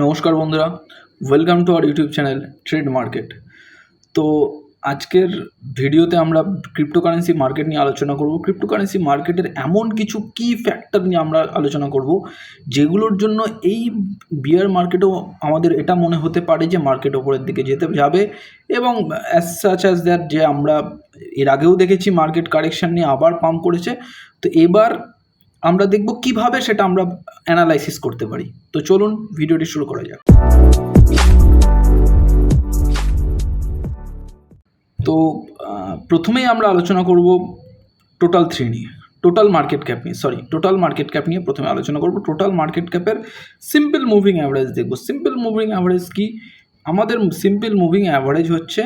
নমস্কার বন্ধুরা, welcome to our YouTube channel trade market. তো আজকের ভিডিওতে আমরা ক্রিপ্টোকারেন্সি মার্কেট নিয়ে আলোচনা করব। ক্রিপ্টোকারেন্সি মার্কেটের এমন কিছু কি ফ্যাক্টর নিয়ে আমরা আলোচনা করব যেগুলোর জন্য এই বিয়ার মার্কেটেও আমাদের এটা মনে হতে পারে যে মার্কেট ওপরের দিকে যেতে যাবে, এবং অ্যাজ সাচ অ্যাজ দ্যাট যে আমরা এর আগেও দেখেছি মার্কেট কারেকশান নিয়ে আবার পাম্প করেছে। তো এবার আমরা দেখব কিভাবে সেটা আমরা অ্যানালাইসিস করতে পারি। তো চলুন ভিডিওটি শুরু করা যাক। তো প্রথমেই আমরা আলোচনা করব টোটাল থ্রি নিয়ে, টোটাল মার্কেট ক্যাপ নিয়ে প্রথমে আলোচনা করব। টোটাল মার্কেট ক্যাপের সিম্পল মুভিং অ্যাভারেজ দেখব। সিম্পল মুভিং অ্যাভারেজ কি? আমাদের সিম্পল মুভিং অ্যাভারেজ হচ্ছে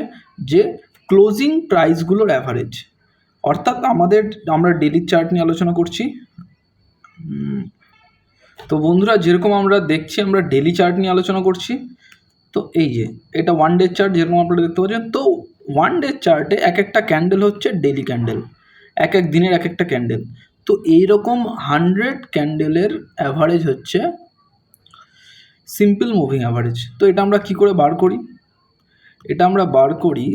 যে ক্লোজিং প্রাইসগুলোর অ্যাভারেজ, অর্থাৎ আমরা ডেলি চার্ট নিয়ে আলোচনা করছি। তো বন্ধুরা, যেরকম আমরা দেখছি আমরা ডেলি চার্ট নিয়ে আলোচনা করছি। তো এই যে এটা ওয়ান ডে চার্ট, যেরকম আপনারা দেখতে পাচ্ছেন। তো ওয়ান ডে চার্টে এক একটা ক্যান্ডেল হচ্ছে ডেলি ক্যান্ডেল, এক এক দিনের এক একটা ক্যান্ডেল। তো এইরকম 100 ক্যান্ডেলের অ্যাভারেজ হচ্ছে সিম্পল মুভিং অ্যাভারেজ। তো এটা আমরা কি করে বার করি? এটা আমরা বার করি,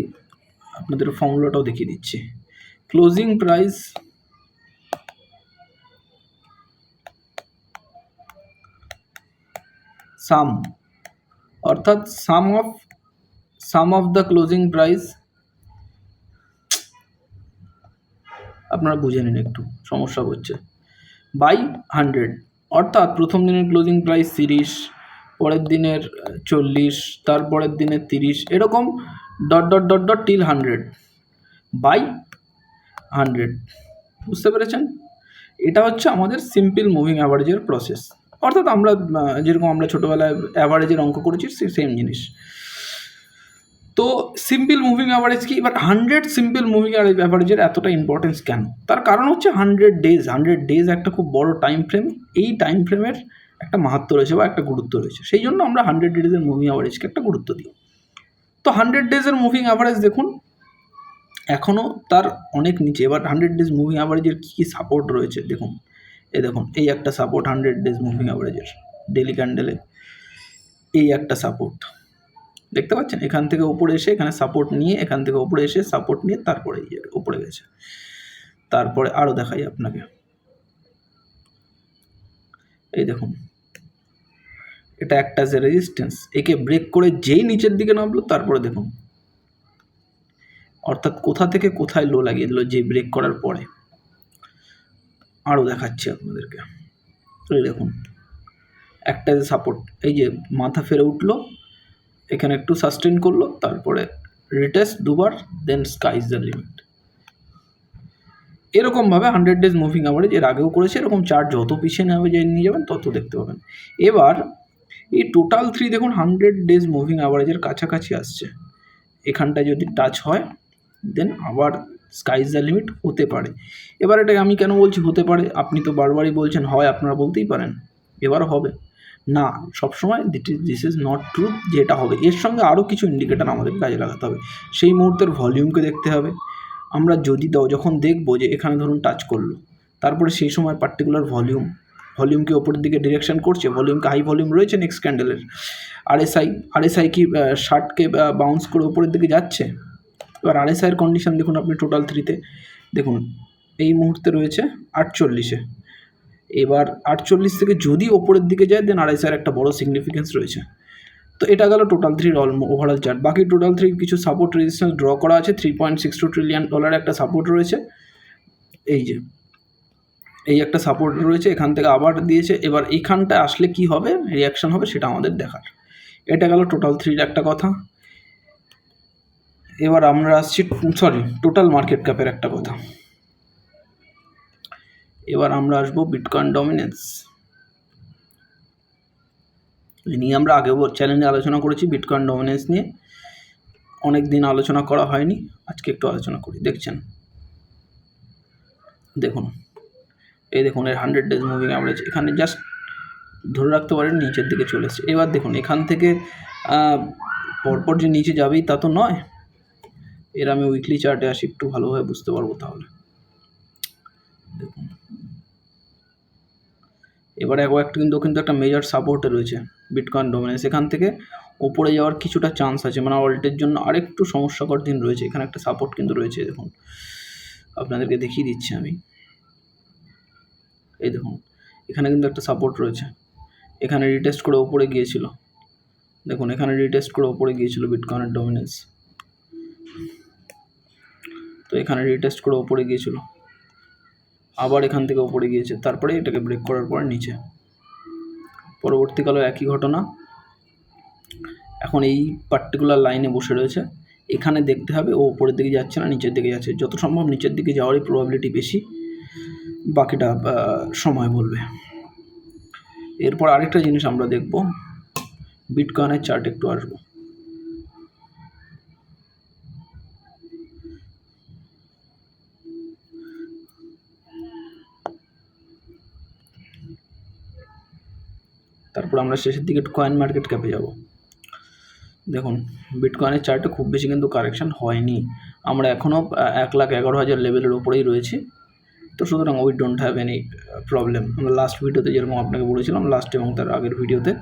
আপনাদের ফর্মুলাটাও দেখিয়ে দিচ্ছি। ক্লোজিং প্রাইস সাম, অর্থাৎ সাম অফ দ্য ক্লোজিং প্রাইস, আপনারা বুঝে নিন, একটু সমস্যা হচ্ছে, বাই 100, অর্থাৎ প্রথম দিনের ক্লোজিং প্রাইস 30, পরের দিনের 40, তারপরের দিনের 30, এরকম dot dot dot dot till 100 by 100। বুঝতে পেরেছেন? এটা হচ্ছে আমাদের সিম্পল মুভিং অ্যাভারেজের প্রসেস। অর্থাৎ আমরা যেরকম আমরা ছোটোবেলায় অ্যাভারেজের অঙ্ক করেছি সেম জিনিস। তো সিম্পল মুভিং অ্যাভারেজ কি? এবার 100 সিম্পল মুভিং অ্যাভারেজের এতটা ইম্পর্টেন্স কেন? তার কারণ হচ্ছে 100 ডেজ একটা খুব বড় টাইম ফ্রেম। এই টাইম ফ্রেমের একটা মাহাত্ম্য রয়েছে বা একটা গুরুত্ব রয়েছে, সেই জন্য আমরা 100 ডেজের মুভিং অ্যাভারেজকে একটা গুরুত্ব দিই। তো 100 ডেজের মুভিং অ্যাভারেজ দেখুন, এখনও তার অনেক নিচে। এবার 100 ডেজ মুভিং অ্যাভারেজের কী কী সাপোর্ট রয়েছে দেখুন। দেখুন, এই একটা সাপোর্ট 100 ডেজ মুভিং অ্যাভারেজের ডেলি ক্যান্ডেলে, এই একটা সাপোর্ট দেখতে পাচ্ছেন। এখান থেকে উপরে এসে এখানে সাপোর্ট নিয়ে, এখান থেকে উপরে এসে সাপোর্ট নিয়ে তারপরে উপরে গেছে। তারপরে আরও দেখাই আপনাকে, এই দেখুন, এটা একটা যে রেজিস্ট্যান্স, একে ব্রেক করে যেই নিচের দিকে নামলো তারপরে দেখুন, অর্থাৎ কোথা থেকে কোথায় লো লাগিয়ে দিল যে ব্রেক করার পরে। আরও দেখাচ্ছি আপনাদেরকে, এই দেখুন, একটা যে সাপোর্ট, এই যে মাথা ফেরে উঠলো, এখানে একটু সাস্টেন করলো, তারপরে রিটেস্ট দুবার, দেন স্কাইজ দ্য লিমিট। এরকমভাবে 100 ডেজ মুভিং অ্যাভারেজ এর আগেও করেছে। এরকম চার্ট যত পিছিয়ে নিয়ে যাবেন তত দেখতে পাবেন। এবার এই টোটাল থ্রি দেখুন 100 ডেজ মুভিং অ্যাভারেজের কাছাকাছি আসছে। এখানটায় যদি টাচ হয় দেন আবার স্কাইজ দ্য লিমিট হতে পারে। এবার এটাকে আমি কেন বলছি হতে পারে? আপনি তো বারবারই বলছেন হয়, আপনারা বলতেই পারেন এবার হবে না। সবসময় দিস ইজ নট ট্রুথ যে এটা হবে। এর সঙ্গে আরও কিছু ইন্ডিকেটার আমাদের কাজে লাগাতে হবে। সেই মুহূর্তের ভলিউমকে দেখতে হবে। আমরা যদি যখন দেখবো যে এখানে ধরুন টাচ করলো, তারপরে সেই সময় পার্টিকুলার ভলিউমকে ওপরের দিকে ডিরেকশন করছে, ভলিউমকে হাই ভলিউম রয়েছে নেক্সট ক্যান্ডেলের। আরএসআই কি 60কে বাউন্স করে ওপরের দিকে যাচ্ছে? এবার আরএসআইয়ের কন্ডিশন দেখুন আপনি টোটাল থ্রিতে, দেখুন এই মুহূর্তে রয়েছে 48-এ। এবার 48 থেকে যদি ওপরের দিকে যায় দেন আরএসআইয়ের একটা বড় সিগনিফিকেন্স রয়েছে। তো এটা গেল টোটাল থ্রির ওভারঅল চার্ট। বাকি টোটাল থ্রির কিছু সাপোর্ট রেজিস্ট্যান্স ড্র করা আছে। $3.62 ট্রিলিয়ন একটা সাপোর্ট রয়েছে, এই যে এই একটা সাপোর্ট রয়েছে, এখান থেকে আবার দিয়েছে। এবার এইখানটা আসলে কি হবে, রিয়াকশন হবে, সেটা আমাদের দেখার। এটা গেল টোটাল থ্রির একটা কথা। এবার আমরা আসছি টোটাল মার্কেট ক্যাপের একটা কথা। এবার আমরা আসবো বিটকয়েন ডমিনেন্স নিয়ে। আমরা আগেও চ্যানেলে আলোচনা করেছি বিটকয়েন ডমিনেন্স নিয়ে, অনেক দিন আলোচনা করা হয়নি, আজকে একটু আলোচনা করি। দেখছেন, দেখুন, এই দেখুন এর 100 ডেজ মুভিং অ্যাভারেজ এখানে জাস্ট ধরে রাখতে পারেন নিচের দিকে চলে এসছে। এবার দেখুন এখান থেকে পরপর যে নিচে যাবেই তা তো নয়। এর আমি উইকলি চার্টে আসি, একটু ভালোভাবে বুঝতে পারবো। তাহলে দেখুন এবারে একটা কিন্তু একটা মেজর সাপোর্টে রয়েছে বিটকয়েন ডমিনেন্স। এখান থেকে ওপরে যাওয়ার কিছুটা চান্স আছে, মানে অল্টের জন্য আরেকটু সমস্যাকর দিন রয়েছে। এখানে একটা সাপোর্ট কিন্তু রয়েছে, দেখুন আপনাদেরকে দেখিয়ে দিচ্ছি আমি। এই দেখুন এখানে কিন্তু একটা সাপোর্ট রয়েছে, এখানে রিটেস্ট করে ওপরে গিয়েছিল, দেখুন এখানে রিটেস্ট করে ওপরে গিয়েছিল বিটকয়েনের ডমিনেন্স। তো এখানে রিটেস্ট করে ওপরে গিয়েছিল, আবার এখান থেকে ওপরে গিয়েছে, তারপরে এটাকে ব্রেক করার পর নিচে। পরবর্তীকালেও একই ঘটনা, এখন এই পার্টিকুলার লাইনে বসে রয়েছে। এখানে দেখতে হবে ও ওপরের দিকে যাচ্ছে না নিচের দিকে যাচ্ছে, যত সম্ভব নিচের দিকে যাওয়ারই প্রবাবিলিটি বেশি, বাকিটা সময় বলবে। এরপর আরেকটা জিনিস আমরা দেখব, বিটকয়েনের চার্ট একটু আসবো। তারপর আমরা শেষের দিকে কয়েন মার্কেট ক্যাপে যাব। দেখুন বিটকয়েনের চার্টে খুব বেশি কিন্তু কারেকশান হয়নি, আমরা এখনও 1,11,000 লেভেলের ওপরেই রয়েছি। তো সুতরাং we don't have any problem. আমরা লাস্ট ভিডিওতে যেরকম আপনাকে বলেছিলাম, লাস্ট এবং তার আগের ভিডিওতে,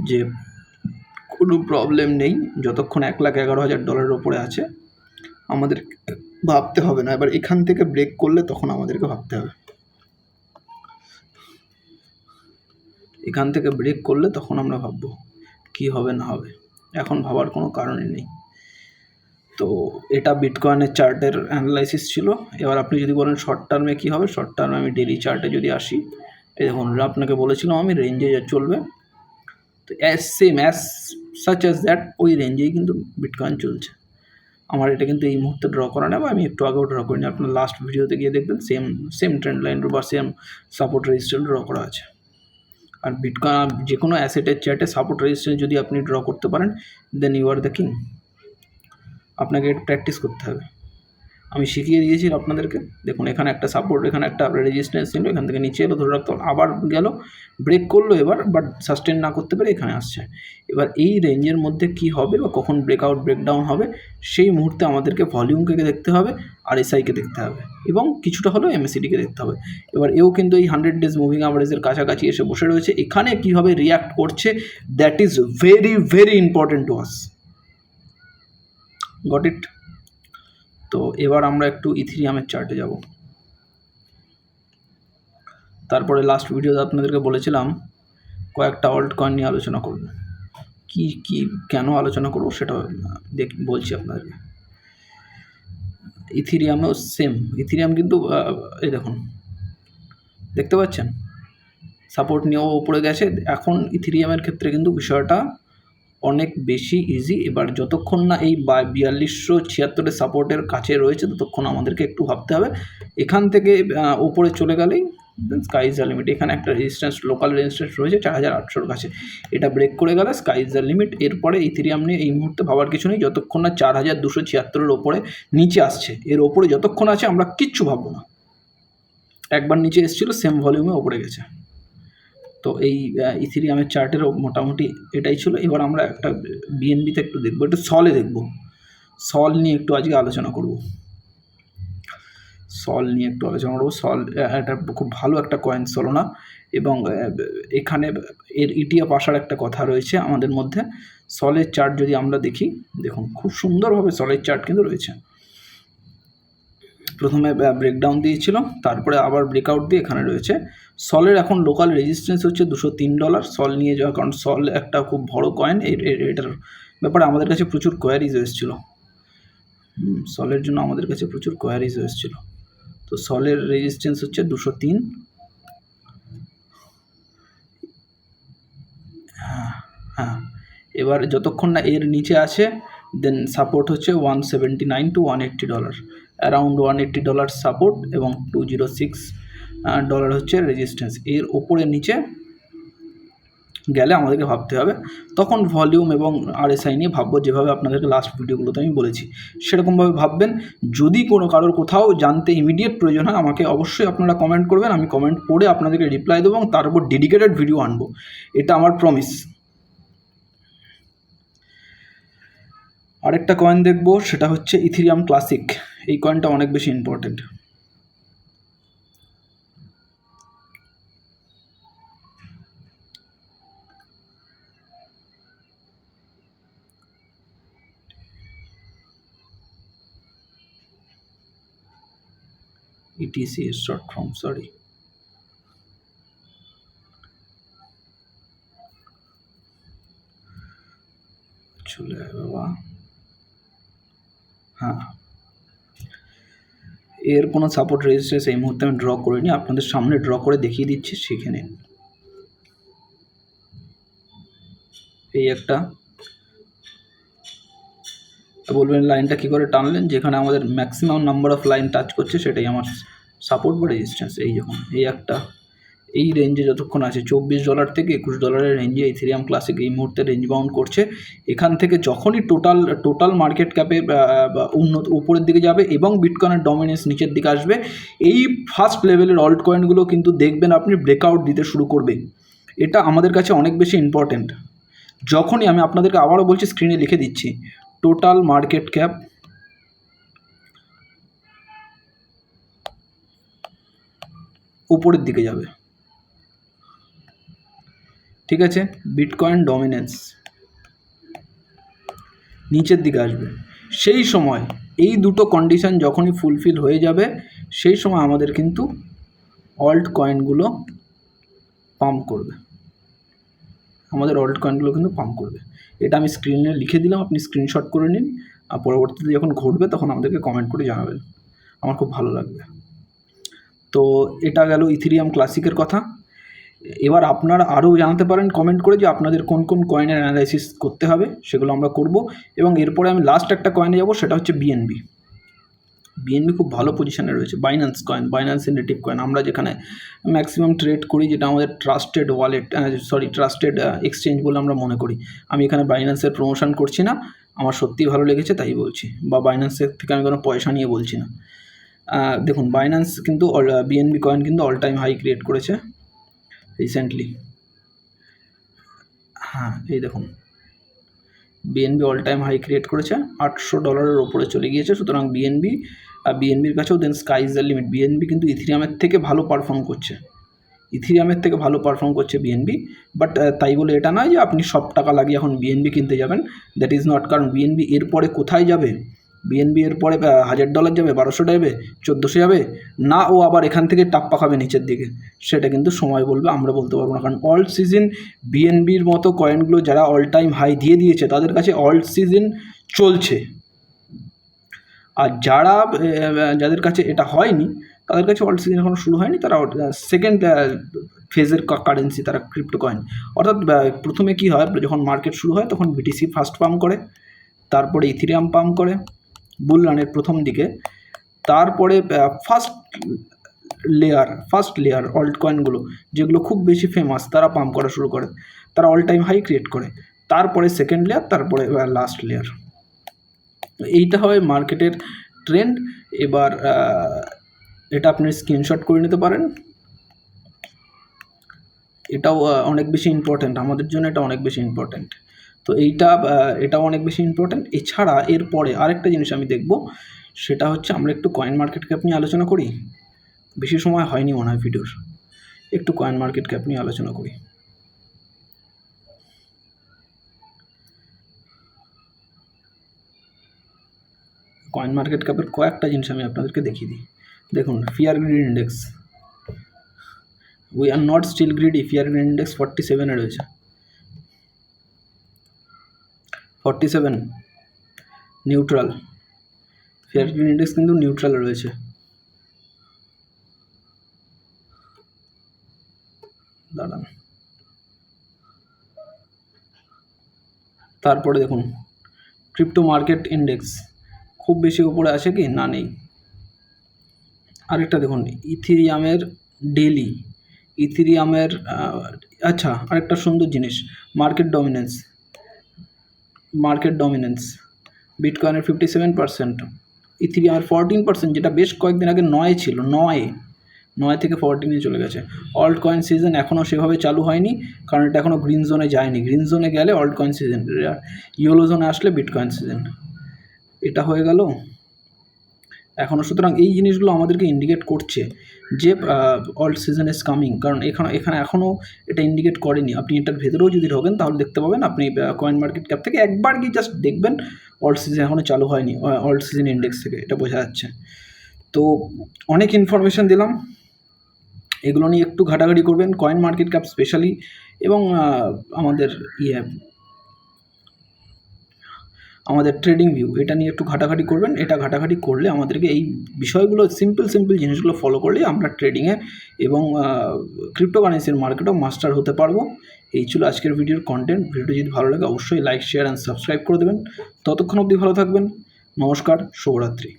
যে কোনো প্রবলেম নেই যতক্ষণ $1,11,000 ওপরে আছে, আমাদের ভাবতে হবে না। এবার এখান থেকে ব্রেক করলে তখন আমাদেরকে ভাবতে হবে, এখান থেকে ব্রেক করলে তখন আমরা ভাববো কি হবে না হবে, এখন ভাবার কোনো কারণই নেই। তো এটা বিটকয়েনের চার্টের অ্যানালাইসিস ছিল। এবার আপনি যদি বলেন শর্ট টার্মে কী হবে, শর্ট টার্মে আমি ডেলি চার্টে যদি আসি, এই দেখুন আপনাকে বলেছিলাম আমি রেঞ্জে চলবে। তো অ্যাজ সাচ অ্যাজ দ্যাট ওই রেঞ্জেই কিন্তু বিটকয়েন চলছে। আমার এটা কিন্তু এই মুহূর্তে ড্র করা নেই, আমি একটু আগেও ড্র করিনি, আপনার লাস্ট ভিডিওতে গিয়ে দেখবেন সেম ট্রেন্ড লাইন বা সেম সাপোর্ট রেজিস্ট্যান্স ড্র করা আছে। আর বিটকয়েন যে কোনো অ্যাসেটের চার্টে সাপোর্ট রেজিস্ট্যান্স যদি আপনি ড্র করতে পারেন, then you are the king. আপনাকে এটা প্র্যাকটিস করতে হবে, আমি শিখিয়ে দিয়েছি আপনাদেরকে। দেখুন এখানে একটা সাপোর্ট, এখানে একটা রেজিস্ট্যান্স ছিল, এখান থেকে নিচে এলো, ধরে রাখতে আবার গেল, ব্রেক করলো এবার, বাট সাস্টেন না করতে পেরে এখানে আসছে। এবার এই রেঞ্জের মধ্যে কি হবে বা কখন ব্রেকআউট ব্রেকডাউন হবে, সেই মুহূর্তে আমাদেরকে ভলিউমকে দেখতে হবে, আর এসআইকে দেখতে হবে, এবং কিছুটা হলেও এমএসিডিকে দেখতে হবে। এবার এও কিন্তু এই 100 ডেজ মুভিং অ্যাভারেজের কাছাকাছি এসে বসে রয়েছে। এখানে কীভাবে রিয়াক্ট করছে, that is very very important to us. Got it? তো এবার আমরা একটু ইথিরিয়ামের চার্টে যাব। তারপরে লাস্ট ভিডিওতে আপনাদেরকে বলেছিলাম কয়েকটা অল্ট কয়েন নিয়ে আলোচনা করব, কি কেন আলোচনা করব সেটা বলছি আপনাদেরকে। ইথিরিয়ামেও সেম, ইথিরিয়াম কিন্তু এই দেখুন দেখতে পাচ্ছেন সাপোর্ট নিয়েও ওপরে গেছে। এখন ইথিরিয়ামের ক্ষেত্রে কিন্তু বিষয়টা অনেক বেশি ইজি। এবার যতক্ষণ না এই 4276 সাপোর্টের কাছে রয়েছে, ততক্ষণ আমাদেরকে একটু ভাবতে হবে। এখান থেকে ওপরে চলে গেলেই স্কাই ইজ দ্য লিমিট। এখানে একটা রেজিস্ট্যান্স, লোকাল রেজিস্ট্যান্স রয়েছে 4800 কাছে, এটা ব্রেক করে গেলে স্কাই ইজ দ্য লিমিট। এরপরে ইথিরিয়াম নিয়ে এই মুহূর্তে ভাবার কিছু নেই, যতক্ষণ না 4276 ওপরে নিচে আসছে। এর ওপরে যতক্ষণ আছে আমরা কিচ্ছু ভাববো না। একবার নিচে এসেছিলো, সেম ভলিউমে ওপরে গেছে। তো এই ইথিরিয়ামের চার্টেরও মোটামুটি এটাই ছিল। এবার আমরা একটা বিএনবিতে একটু দেখবো, একটু সলে দেখবো, সল নিয়ে একটু আজকে আলোচনা করব। সল নিয়ে একটু আলোচনা করবো। সল একটা খুব ভালো একটা কয়েন সোলোনা, এবং এখানে এর ইটিএফ আসার একটা কথা রয়েছে আমাদের মধ্যে। সলের চার্ট যদি আমরা দেখি, দেখুন খুব সুন্দরভাবে সলের চার্ট কিন্তু রয়েছে। প্রথমে ব্রেকডাউন দিয়েছিল, তারপরে আবার ব্রেকআউট দিয়ে এখানে রয়েছে। সলের এখন লোকাল রেজিস্ট্যান্স হচ্ছে $203। সল নিয়ে যাওয়া, কারণ সল একটা খুব বড় কয়েন, এটার ব্যাপারে আমাদের কাছে প্রচুর কোয়ারিজ এসেছিল। সলের জন্য আমাদের কাছে প্রচুর কোয়ারিজ এসেছিল। তো সলের রেজিস্ট্যান্স হচ্ছে 203। হ্যাঁ, এবার যতক্ষণ না এর নিচে আছে, দেন সাপোর্ট হচ্ছে $179 to $180, অ্যারাউন্ড $180 সাপোর্ট এবং $206 হচ্ছে রেজিস্ট্যান্স। এর ওপরে নিচে গেলে আমাদেরকে ভাবতে হবে, তখন ভলিউম এবং আরএসআই নিয়ে ভাববো, যেভাবে আপনাদেরকে লাস্ট ভিডিওগুলোতে আমি বলেছি সেরকমভাবে ভাববেন। যদি কোনো কারোর কোথাও জানতে ইমিডিয়েট প্রয়োজন হয়, আমাকে অবশ্যই আপনারা কমেন্ট করবেন, আমি কমেন্ট পড়ে আপনাদেরকে রিপ্লাই দেবো এবং তার উপর ডেডিকেটেড ভিডিও আনবো, এটা আমার প্রমিস। আরেকটা কয়েন দেখবো, সেটা হচ্ছে ইথিরিয়াম ক্লাসিক। এই কয়েনটা অনেক বেশি important. Etc short form, sorry, চলে বাবা। হ্যাঁ, এর কোনো সাপোর্ট রেজিস্ট্যান্স এই মুহূর্তে আমি ড্র করিনি, আপনাদের সামনে ড্র করে দেখিয়ে দিচ্ছি, শিখে নিন। এই একটা, বলবেন লাইনটা কী করে টানলেন, যেখানে আমাদের maximum number of line touch করছে সেটাই আমার সাপোর্ট বা রেজিস্ট্যান্স। এই যখন এই একটা, এই রেঞ্জে যতক্ষণ আছে $24 থেকে $21 রেঞ্জে ইথেরিয়াম ক্লাসিক এই মুহূর্তে রেঞ্জ বাউন্ড করছে। এখান থেকে যখনই টোটাল মার্কেট ক্যাপে উপরের দিকে যাবে এবং বিটকয়েনের ডমিনেন্স নিচের দিকে আসবে, এই ফার্স্ট লেভেলের অল্ট কয়েনগুলো কিন্তু দেখবেন আপনি ব্রেকআউট দিতে শুরু করবে। এটা আমাদের কাছে অনেক বেশি ইম্পর্ট্যান্ট। যখনই, আমি আপনাদেরকে আবারও বলছি, স্ক্রিনে লিখে দিচ্ছি, টোটাল মার্কেট ক্যাপ উপরের দিকে যাবে, ঠিক আছে, বিটকয়েন ডমিনেন্স নিচের দিকে আসবে, সেই সময় এই দুটো কন্ডিশন যখনই ফুলফিল হয়ে যাবে, সেই সময় আমাদের কিন্তু অল্ট কয়েনগুলো পাম্প করবে, আমাদের অল্ট কয়েনগুলো কিন্তু পাম্প করবে। এটা আমি স্ক্রিনে লিখে দিলাম, আপনি স্ক্রিনশট করে নিন, আর পরবর্তীতে যখন ঘটবে তখন আমাদেরকে কমেন্ট করে জানাবেন, আমার খুব ভালো লাগবে। তো এটা গেল ইথেরিয়াম ক্লাসিকের কথা। এবার আপনারা আরও জানাতে পারেন কমেন্ট করে যে আপনাদের কোন কোন কয়েনের অ্যানালাইসিস করতে হবে, সেগুলো আমরা করব। এবং এরপরে আমি লাস্ট একটা কয়েনে যাব, সেটা হচ্ছে বিএনবি। বিএনবি খুব ভালো পজিশনে রয়েছে। Binance coin, Binance native coin, আমরা যেখানে ম্যাক্সিমাম ট্রেড করি, যেটা আমাদের ট্রাস্টেড ওয়ালেট, ট্রাস্টেড এক্সচেঞ্জ বলে আমরা মনে করি। আমি এখানে বাইন্যান্সের প্রমোশন করছি না, আমার সত্যিই ভালো লেগেছে তাই বলছি, বা বাইন্যান্সের থেকে আমি কোনো পয়সা নিয়ে বলছি না। দেখুন, বাইন্যান্স কিন্তু বিএনবি কয়েন কিন্তু অল টাইম হাই ক্রিয়েট করেছে রিসেন্টলি। হ্যাঁ, এই দেখুন, BNB all time high create করেছে, $800 ওপরে চলে গিয়েছে। সুতরাং বিএনবির কাছেও then sky is the limit. BNB কিন্তু ইথেরিয়ামের থেকে ভালো পারফর্ম করছে, বিএনবি। বাট তাই বলে এটা নয় যে আপনি সব টাকা লাগিয়ে এখন বিএনবি কিনতে যাবেন, দ্যাট ইজ নট। কারণ বিএনবি এরপরে কোথায় যাবে, বিএনবি এরপরে $1000 যাবে, 1200 যাবে, 1400 যাবে না, ও আবার এখান থেকে টাপ্পা খাবে নিচের দিকে, সেটা কিন্তু সময় বলবে, আমরা বলতে পারবো না। কারণ অল্ট সিজন বিএনবির মতো কয়েনগুলো যারা অল টাইম হাই দিয়ে দিয়েছে, তাদের কাছে অল্ট সিজন চলছে। আর যাদের কাছে এটা হয়নি, তাদের কাছে অল্ট সিজন এখনও শুরু হয়নি, তারা সেকেন্ড ফেজের কারেন্সি, তারা ক্রিপ্টো কয়েন। অর্থাৎ প্রথমে কী হয়, যখন মার্কেট শুরু হয় তখন বিটিসি ফার্স্ট পাম্প করে, তারপরে ইথেরিয়াম পাম্প করে বুল রানের প্রথম দিকে, তারপরে ফার্স্ট লেয়ার অল্ট কয়েনগুলো যেগুলো খুব বেশি ফেমাস, তারা পাম্প করা শুরু করে, তারা অল টাইম হাই ক্রিয়েট করে, তারপরে সেকেন্ড লেয়ার, তারপরে লাস্ট লেয়ার। এইটা হয় মার্কেটের ট্রেন্ড। এবার এটা আপনি স্ক্রিনশট করে নিতে পারেন, এটাও অনেক বেশি ইম্পর্ট্যান্ট আমাদের জন্য, এটা অনেক বেশি ইম্পর্ট্যান্ট। তো এটাও অনেক বেশি ইম্পর্ট্যান্ট। এছাড়া এরপরে আরেকটা জিনিস আমি দেখব, সেটা হচ্ছে আমরা একটু কয়েন মার্কেট ক্যাপ নিয়ে আলোচনা করি। বেশি সময় হয়নি মনে হয় ভিডিওর, একটু কয়েন মার্কেট ক্যাপ নিয়ে আলোচনা করি। কয়েন মার্কেট ক্যাপের কয়েকটা জিনিস আমি আপনাদেরকে দেখিয়ে দিই। দেখুন, fear greed index, we are not still greedy, fear greed index 47-এ রয়েছে, 47 নিউট্রাল। ফিয়ার গ্রিড ইন্ডেক্স কিন্তু নিউট্রাল রয়েছে। দাঁড়ান, তারপরে দেখুন ক্রিপ্টো মার্কেট ইন্ডেক্স খুব বেশি উপরে আছে কি না, নেই। আরেকটা দেখুন, ইথেরিয়ামের ডেলি, ইথেরিয়ামের আচ্ছা, আরেকটা সুন্দর জিনিস, মার্কেট ডমিনেন্স বিটকয়েনের 57%, ইথেরিয়ামের 14%, যেটা বেশ কয়েকদিন আগে 9 ছিল, 9 থেকে 14-এ চলে গেছে। অল্ট কয়েন সিজন এখনও সেভাবে চালু হয়নি, কারণ এটা এখনও গ্রিন জোনে যায়নি। গ্রিন জোনে গেলে অল্ট কয়েন সিজন, ইয়েলো জোনে আসলে বিটকয়েন সিজন। এটা হয়ে গেল এখনও। সুতরাং এই জিনিসগুলো আমাদেরকে ইন্ডিকেট করছে যে অল্ট সিজন ইজ কামিং, কারণ এখানে এখনও এটা ইন্ডিকেট করেনি। আপনি এটার ভেতরেও যদি ঢোকেন তাহলে দেখতে পাবেন, আপনি কয়েন মার্কেট ক্যাপ থেকে একবার গিয়ে জাস্ট দেখবেন অল্ট সিজন এখনও চালু হয়নি, অল্ট সিজন ইন্ডেক্স থেকে এটা বোঝা যাচ্ছে। তো অনেক ইনফরমেশান দিলাম, এগুলো নিয়ে একটু ঘাটাঘাটি করবেন, কয়েন মার্কেট ক্যাপ স্পেশালি, এবং আমাদের আমাদের ট্রেডিং ভিউ এটা নিয়ে একটু ঘাটাঘাটি করবেন। এটা ঘাটাঘাটি করলে আমাদেরকে এই বিষয়গুলো সিম্পল জিনিসগুলো ফলো করলে আমরা ট্রেডিংয়ে এবং ক্রিপ্টোকারেন্সির মার্কেটেও মাস্টার হতে পারবো। এই ছিল আজকের ভিডিওর কন্টেন্ট। ভিডিওটি যদি ভালো লাগে অবশ্যই লাইক, শেয়ার অ্যান্ড সাবস্ক্রাইব করে দেবেন। ততক্ষণ অবধি ভালো থাকবেন। নমস্কার, শুভরাত্রি।